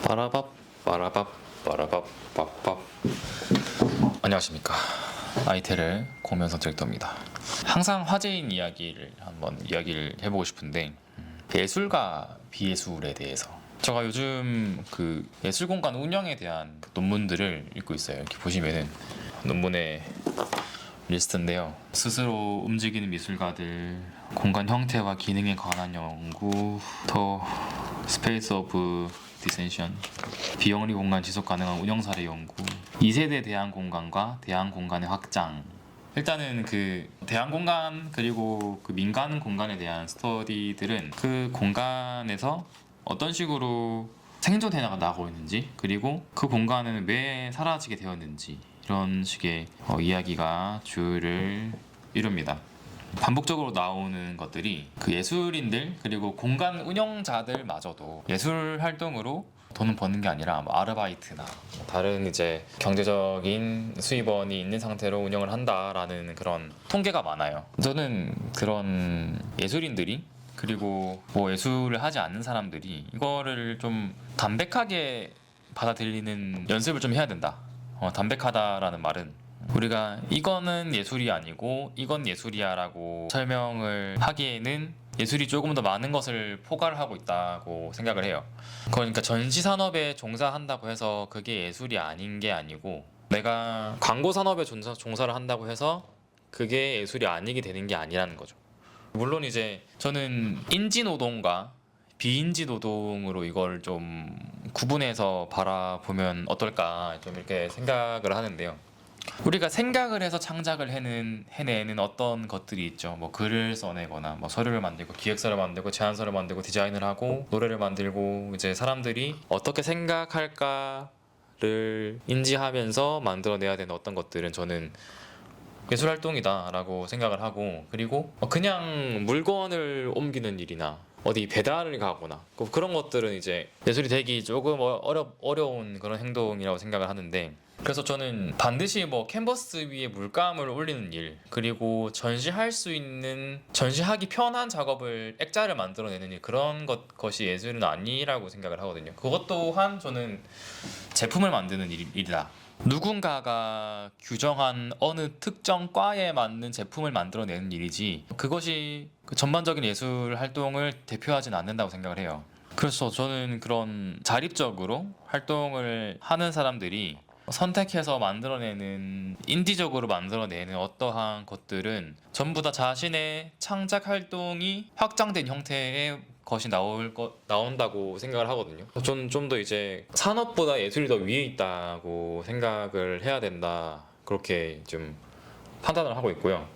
빠라밥 빠라밥 빠라밥 밥밥. 안녕하십니까, 아이테르 공면 선택도입니다. 항상 화제인 이야기를 한번 이야기를 해보고 싶은데, 예술과 비예술에 대해서 제가 요즘 그 예술공간 운영에 대한 논문들을 읽고 있어요. 이렇게 보시면은 논문의 리스트인데요. 스스로 움직이는 미술가들, 공간 형태와 기능에 관한 연구, 더 스페이스 오브 디센션, 비영리 공간 지속 가능한 운영 사례 연구, 2세대 대안 공간과 대안 공간의 확장. 일단은 그 대안 공간 그리고 그 민간 공간에 대한 스터디들은 그 공간에서 어떤 식으로 생존해 나가고 있는지, 그리고 그 공간은 왜 사라지게 되었는지, 이런 식의 이야기가 주를 이룹니다. 반복적으로 나오는 것들이 그 예술인들 그리고 공간 운영자들마저도 예술 활동으로 돈을 버는 게 아니라 아르바이트나 다른 이제 경제적인 수입원이 있는 상태로 운영을 한다라는 그런 통계가 많아요. 저는 그런 예술인들이 그리고 뭐 예술을 하지 않는 사람들이 이거를 좀 담백하게 받아들이는 연습을 좀 해야 된다. 담백하다라는 말은 우리가 이거는 예술이 아니고 이건 예술이야 라고 설명을 하기에는 예술이 조금 더 많은 것을 포괄을 하고 있다고 생각을 해요. 그러니까 전시산업에 종사한다고 해서 그게 예술이 아닌 게 아니고, 내가 광고산업에 종사를 한다고 해서 그게 예술이 아니게 되는 게 아니라는 거죠. 물론 이제 저는 인지노동과 비인지노동으로 이걸 좀 구분해서 바라보면 어떨까 좀 이렇게 생각을 하는데요. 우리가 생각을 해서 창작을 해내는 어떤 것들이 있죠. 뭐 글을 써내거나 뭐 서류를 만들고 기획서를 만들고 제안서를 만들고 디자인을 하고 노래를 만들고, 이제 사람들이 어떻게 생각할까를 인지하면서 만들어내야 되는 어떤 것들은 저는 예술 활동이다라고 생각을 하고, 그리고 그냥 물건을 옮기는 일이나 어디 배달을 가거나 그런 것들은 이제 예술이 되기 조금 어려운 그런 행동이라고 생각을 하는데, 그래서 저는 반드시 뭐 캔버스 위에 물감을 올리는 일, 그리고 전시하기 편한 작업을 액자를 만들어내는 일, 그런 것이 예술은 아니라고 생각을 하거든요. 그것 또한 저는 제품을 만드는 일이다. 누군가가 규정한 어느 특정 과에 맞는 제품을 만들어내는 일이지, 그것이 그 전반적인 예술 활동을 대표하진 않는다고 생각을 해요. 그래서 저는 그런 자립적으로 활동을 하는 사람들이 선택해서 만들어내는, 인디적으로 만들어내는 어떠한 것들은 전부 다 자신의 창작 활동이 확장된 형태의 것이 나온다고 생각을 하거든요. 저는 좀 더 이제 산업보다 예술이 더 위에 있다고 생각을 해야 된다, 그렇게 좀 판단을 하고 있고요.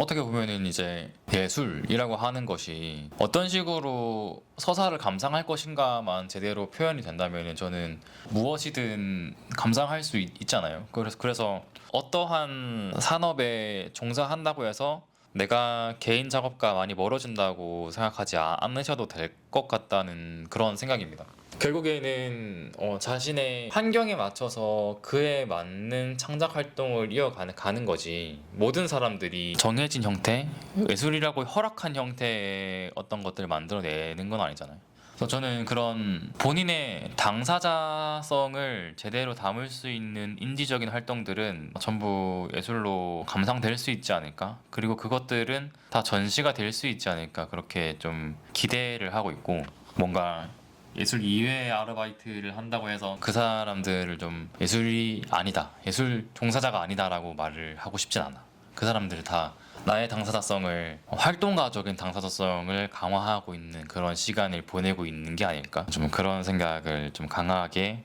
어떻게 보면은 이제 예술이라고 하는 것이 어떤 식으로 서사를 감상할 것인가만 제대로 표현이 된다면 저는 무엇이든 감상할 수 있잖아요. 그래서 어떠한 산업에 종사한다고 해서 내가 개인 작업과 많이 멀어진다고 생각하지 않으셔도 될 것 같다는 그런 생각입니다. 결국에는 자신의 환경에 맞춰서 그에 맞는 창작 활동을 이어가는 거지, 모든 사람들이 정해진 형태, 예술이라고 허락한 형태의 어떤 것들을 만들어내는 건 아니잖아요. 그래서 저는 그런 본인의 당사자성을 제대로 담을 수 있는 인지적인 활동들은 전부 예술로 감상될 수 있지 않을까, 그리고 그것들은 다 전시가 될 수 있지 않을까, 그렇게 좀 기대를 하고 있고, 뭔가 예술 이외의 아르바이트를 한다고 해서 그 사람들을 좀 예술이 아니다, 예술 종사자가 아니다라고 말을 하고 싶진 않아. 그 사람들 다 나의 당사자성을, 활동가적인 당사자성을 강화하고 있는 그런 시간을 보내고 있는 게 아닐까, 좀 그런 생각을 좀 강하게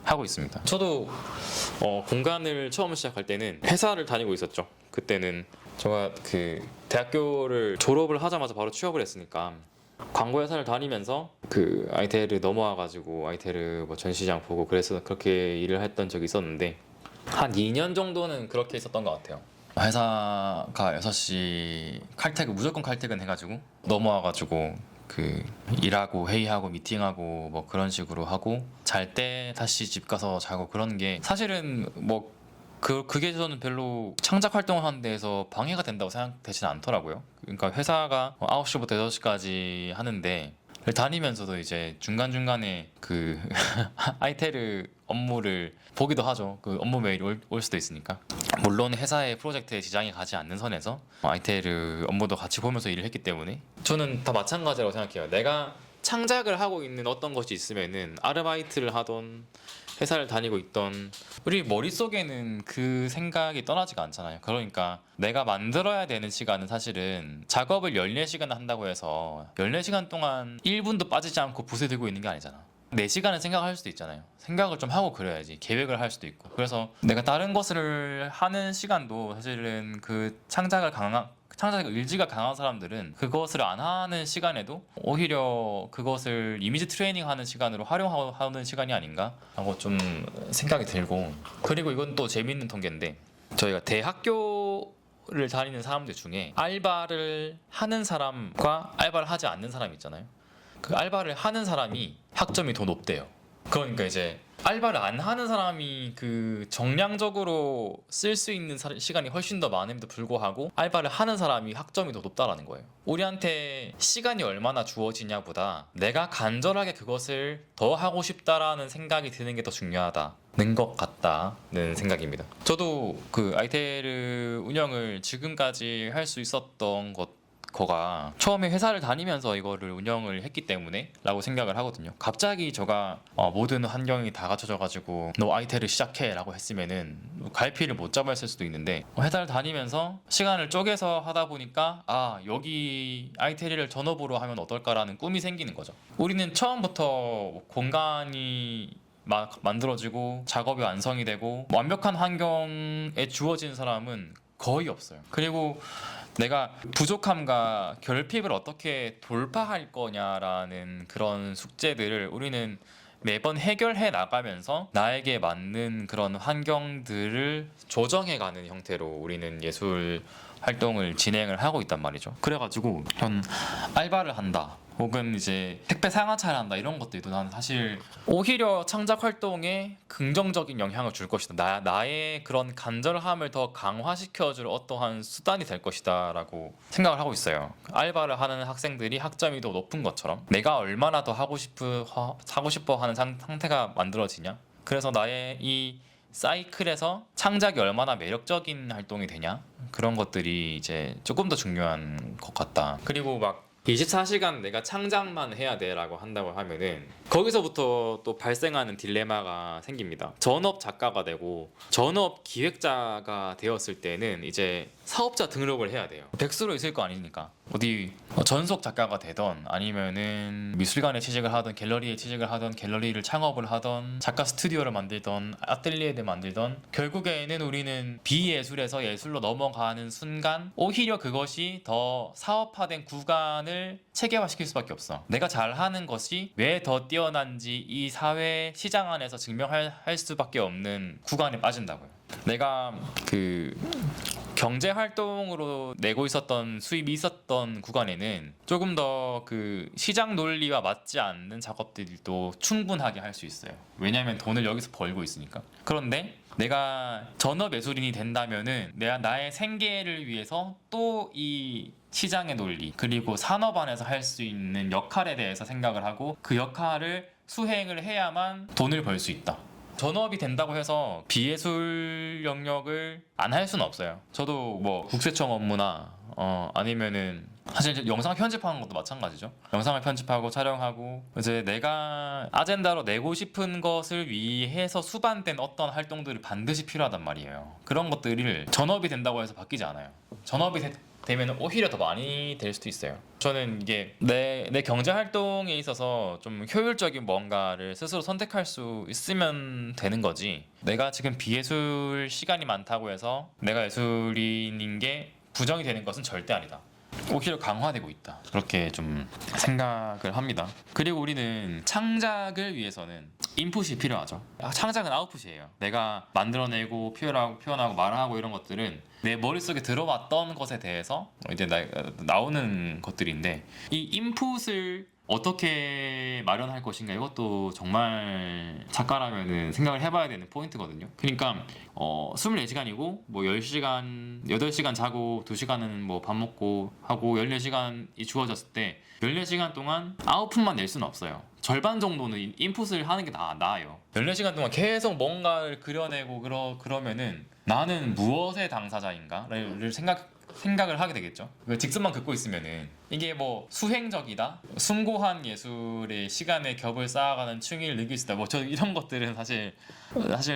하고 있습니다. 저도 공간을 처음 시작할 때는 회사를 다니고 있었죠. 그때는 제가 그 대학교를 졸업을 하자마자 바로 취업을 했으니까 광고 회사를 다니면서 그 아이테르 넘어와가지고 아이테르 뭐 전시장 보고 그래서 그렇게 일을 했던 적이 있었는데, 한 2년 정도는 그렇게 있었던 것 같아요. 회사가 6시 무조건 칼퇴근 해가지고 넘어와가지고 그 일하고 회의하고 미팅하고 뭐 그런 식으로 하고, 잘 때 다시 집 가서 자고, 그런 게 사실은 뭐 그게 저는 별로 창작 활동을 하는 데에서 방해가 된다고 생각되진 않더라고요. 그러니까 회사가 9시부터 6시까지 하는데 다니면서도 이제 중간중간에 그 아이테르 업무를 보기도 하죠. 그 업무 메일이 올 수도 있으니까. 물론 회사의 프로젝트에 지장이 가지 않는 선에서 아이테르 업무도 같이 보면서 일을 했기 때문에 저는 다 마찬가지라고 생각해요. 내가 창작을 하고 있는 어떤 것이 있으면은 아르바이트를 하던 회사를 다니고 있던 우리 머릿속에는 그 생각이 떠나지가 않잖아요. 그러니까 내가 만들어야 되는 시간은 사실은 작업을 14시간 한다고 해서 14시간 동안 1분도 빠지지 않고 붓을 들고 있는 게 아니잖아. 4시간은 생각할 수도 있잖아요. 생각을 좀 하고 그래야지. 계획을 할 수도 있고. 그래서 내가 다른 것을 하는 시간도 사실은 그 창작의 의지가 강한 사람들은 그것을 안 하는 시간에도 오히려 그것을 이미지 트레이닝하는 시간으로 활용하는 시간이 아닌가 하고 좀 생각이 들고, 그리고 이건 또 재밌는 통계인데 저희가 대학교를 다니는 사람들 중에 알바를 하는 사람과 알바를 하지 않는 사람이 있잖아요. 그 알바를 하는 사람이 학점이 더 높대요. 그러니까 이제 알바를 안 하는 사람이 그 정량적으로 쓸 수 있는 시간이 훨씬 더 많음에도 불구하고 알바를 하는 사람이 학점이 더 높다라는 거예요. 우리한테 시간이 얼마나 주어지냐보다 내가 간절하게 그것을 더 하고 싶다라는 생각이 드는 게 더 중요하다는 것 같다는 생각입니다. 저도 그 아이테르 운영을 지금까지 할 수 있었던 거가 처음에 회사를 다니면서 이거를 운영을 했기 때문에 라고 생각을 하거든요. 갑자기 제가 모든 환경이 다 갖춰져 가지고 너 아이테를 시작해 라고 했으면은 갈피를 못 잡았을 수도 있는데, 회사를 다니면서 시간을 쪼개서 하다 보니까 여기 아이테리를 전업으로 하면 어떨까라는 꿈이 생기는 거죠. 우리는 처음부터 공간이 막 만들어지고 작업이 완성이 되고 완벽한 환경에 주어진 사람은 거의 없어요. 그리고 내가 부족함과 결핍을 어떻게 돌파할 거냐라는 그런 숙제들을 우리는 매번 해결해 나가면서 나에게 맞는 그런 환경들을 조정해가는 형태로 우리는 예술 활동을 진행을 하고 있단 말이죠. 그래가지고 전 알바를 한다, 혹은 이제 택배 상하차를 한다, 이런 것들도 나는 사실 오히려 창작 활동에 긍정적인 영향을 줄 것이다. 나의 그런 간절함을 더 강화시켜줄 어떠한 수단이 될 것이다 라고 생각을 하고 있어요. 알바를 하는 학생들이 학점이 더 높은 것처럼 내가 얼마나 더 하고 싶어 하는 상태가 만들어지냐, 그래서 나의 이 사이클에서 창작이 얼마나 매력적인 활동이 되냐, 그런 것들이 이제 조금 더 중요한 것 같다. 그리고 막 24시간 내가 창작만 해야 돼 라고 한다고 하면은 거기서부터 또 발생하는 딜레마가 생깁니다. 전업 작가가 되고 전업 기획자가 되었을 때는 이제 사업자 등록을 해야 돼요. 백수로 있을 거 아니니까. 어디 전속 작가가 되던 아니면은 미술관에 취직을 하던 갤러리에 취직을 하던 갤러리를 창업을 하던 작가 스튜디오를 만들던 아틀리에를 만들던, 결국에는 우리는 비예술에서 예술로 넘어가는 순간 오히려 그것이 더 사업화된 구간을 체계화시킬 수밖에 없어. 내가 잘하는 것이 왜 더 뛰어난지 이 사회 시장 안에서 증명할 수밖에 없는 구간에 빠진다고요. 내가 그 경제 활동으로 내고 있었던 수입이 있었던 구간에는 조금 더 그 시장 논리와 맞지 않는 작업들도 충분하게 할 수 있어요. 왜냐하면 돈을 여기서 벌고 있으니까. 그런데 내가 전업 예술인이 된다면은 내가 나의 생계를 위해서 또 이 시장의 논리 그리고 산업 안에서 할 수 있는 역할에 대해서 생각을 하고 그 역할을 수행을 해야만 돈을 벌 수 있다. 전업이 된다고 해서 비예술 영역을 안 할 수는 없어요. 저도 뭐 국세청 업무나 아니면은 사실 영상 편집하는 것도 마찬가지죠. 영상을 편집하고 촬영하고 이제 내가 아젠다로 내고 싶은 것을 위해서 수반된 어떤 활동들이 반드시 필요하단 말이에요. 그런 것들을 전업이 된다고 해서 바뀌지 않아요. 전업이 되면 오히려 더 많이 될 수도 있어요. 저는 이게 내 경제 활동에 있어서 좀 효율적인 뭔가를 스스로 선택할 수 있으면 되는 거지, 내가 지금 비예술 시간이 많다고 해서 내가 예술인인 게 부정이 되는 것은 절대 아니다. 오히려 강화되고 있다. 그렇게 좀 생각을 합니다. 그리고 우리는 창작을 위해서는 인풋이 필요하죠. 창작은 아웃풋이에요. 내가 만들어내고 표현하고 말하고 이런 것들은 내 머릿속에 들어왔던 것에 대해서 이제 나오는 것들인데, 이 인풋을 어떻게 마련할 것인가 이것도 정말 작가라면은 생각을 해봐야 되는 포인트거든요. 그러니까 24시간이고 뭐 10시간, 8시간 자고 2시간은 뭐 밥 먹고 하고 14시간이 주어졌을 때 14시간 동안 아웃풋만 낼 수는 없어요. 절반 정도는 인풋을 하는 게 나아요. 14시간 동안 계속 뭔가를 그려내고 그러면은 나는 무엇의 당사자인가를 생각을 하게 되겠죠. 직선만 긋고 있으면은 이게 뭐 수행적이다, 숭고한 예술의 시간의 겹을 쌓아가는 층위를 느낄 수 있다. 뭐 저 이런 것들은 사실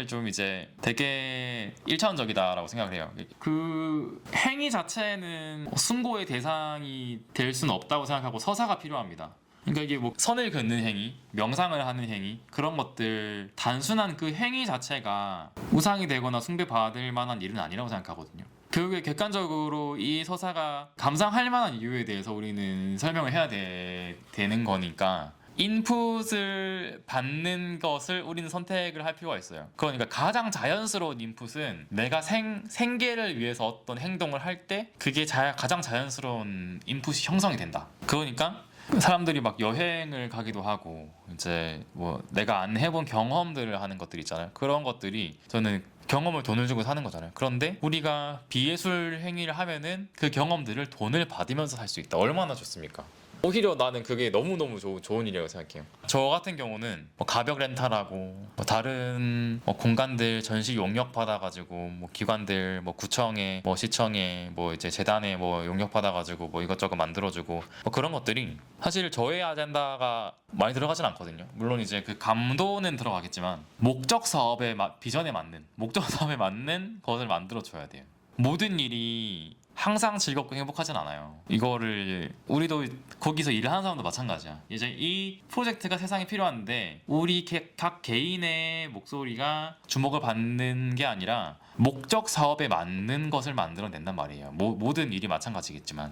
좀 이제 되게 1차원적이다라고 생각을 해요. 그 행위 자체는 숭고의 대상이 될 수는 없다고 생각하고 서사가 필요합니다. 그러니까 이게 뭐 선을 긋는 행위, 명상을 하는 행위 그런 것들 단순한 그 행위 자체가 우상이 되거나 숭배받을 만한 일은 아니라고 생각하거든요. 결국에 객관적으로 이 서사가 감상할 만한 이유에 대해서 우리는 설명을 해야 되는 거니까 인풋을 받는 것을 우리는 선택을 할 필요가 있어요. 그러니까 가장 자연스러운 인풋은 내가 생계를 위해서 어떤 행동을 할 때 그게 가장 자연스러운 인풋이 형성이 된다. 그러니까 사람들이 막 여행을 가기도 하고 이제 뭐 내가 안 해본 경험들을 하는 것들 있잖아요. 그런 것들이 저는 경험을 돈을 주고 사는 거잖아요. 그런데 우리가 비예술 행위를 하면은 그 경험들을 돈을 받으면서 살 수 있다. 얼마나 좋습니까? 오히려 나는 그게 너무너무 좋은 일이라고 생각해요. 저 같은 경우는 뭐 가벽 렌탈하고 뭐 다른 뭐 공간들 전시 용역 받아가지고 뭐 기관들 뭐 구청에 뭐 시청에 뭐 이제 재단에 뭐 용역 받아가지고 뭐 이것저것 만들어주고 뭐 그런 것들이 사실 저의 아젠다가 많이 들어가진 않거든요. 물론 이제 그 감도는 들어가겠지만 목적 사업의 비전에 맞는 것을 만들어줘야 돼요. 모든 일이 항상 즐겁고 행복하진 않아요. 이거를 우리도 거기서 일을 하는 사람도 마찬가지야. 이제 이 프로젝트가 세상에 필요한데 우리 각 개인의 목소리가 주목을 받는 게 아니라 목적 사업에 맞는 것을 만들어낸단 말이에요. 모든 일이 마찬가지겠지만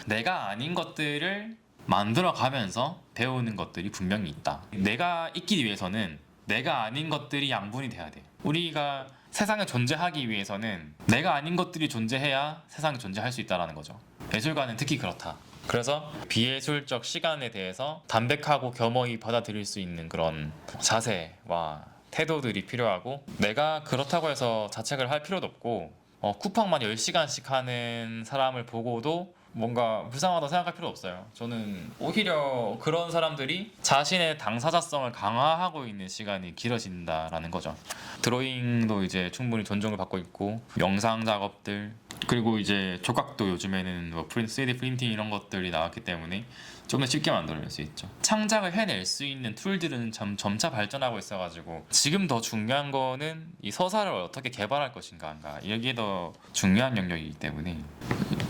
내가 아닌 것들을 만들어가면서 배우는 것들이 분명히 있다. 내가 있기 위해서는 내가 아닌 것들이 양분이 돼야 돼. 우리가 세상에 존재하기 위해서는 내가 아닌 것들이 존재해야 세상에 존재할 수 있다는 거죠. 예술가는 특히 그렇다. 그래서 비예술적 시간에 대해서 담백하고 겸허히 받아들일 수 있는 그런 자세와 태도들이 필요하고 내가 그렇다고 해서 자책을 할 필요도 없고 쿠팡만 10시간씩 하는 사람을 보고도 뭔가 불쌍하다 생각할 필요 없어요. 저는 오히려 그런 사람들이 자신의 당사자성을 강화하고 있는 시간이 길어진다라는 거죠. 드로잉도 이제 충분히 존중을 받고 있고 영상 작업들 그리고 이제 조각도 요즘에는 뭐 3D 프린팅 이런 것들이 나왔기 때문에 좀 더 쉽게 만들어낼 수 있죠. 창작을 해낼 수 있는 툴들은 점차 발전하고 있어가지고 지금 더 중요한 거는 이 서사를 어떻게 개발할 것인가 이게 더 중요한 영역이기 때문에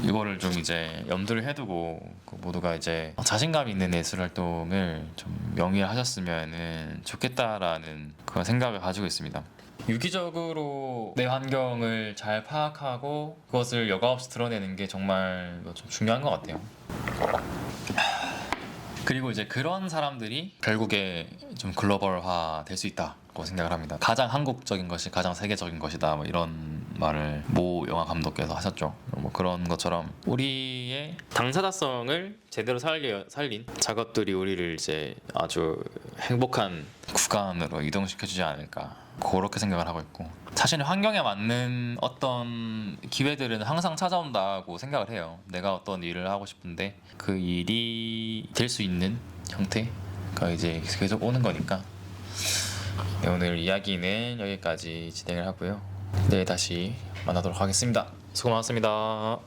이거를 좀 이제 염두를 해두고 모두가 이제 자신감 있는 예술 활동을 좀 명의하셨으면 좋겠다라는 그런 생각을 가지고 있습니다. 유기적으로 내 환경을 잘 파악하고 그것을 여과 없이 드러내는 게 정말 좀 중요한 것 같아요. 그리고 이제 그런 사람들이 결국에 좀 글로벌화 될 수 있다고 생각을 합니다. 가장 한국적인 것이 가장 세계적인 것이다 뭐 이런 말을 모 영화 감독께서 하셨죠. 뭐 그런 것처럼 우리의 당사자성을 제대로 살린 작업들이 우리를 이제 아주 행복한 구간으로 이동시켜주지 않을까 그렇게 생각을 하고 있고 자신의 환경에 맞는 어떤 기회들은 항상 찾아온다고 생각을 해요. 내가 어떤 일을 하고 싶은데 그 일이 될 수 있는 형태가 이제 계속 오는 거니까 네, 오늘 이야기는 여기까지 진행을 하고요. 내일 다시 만나도록 하겠습니다. 수고 많았습니다.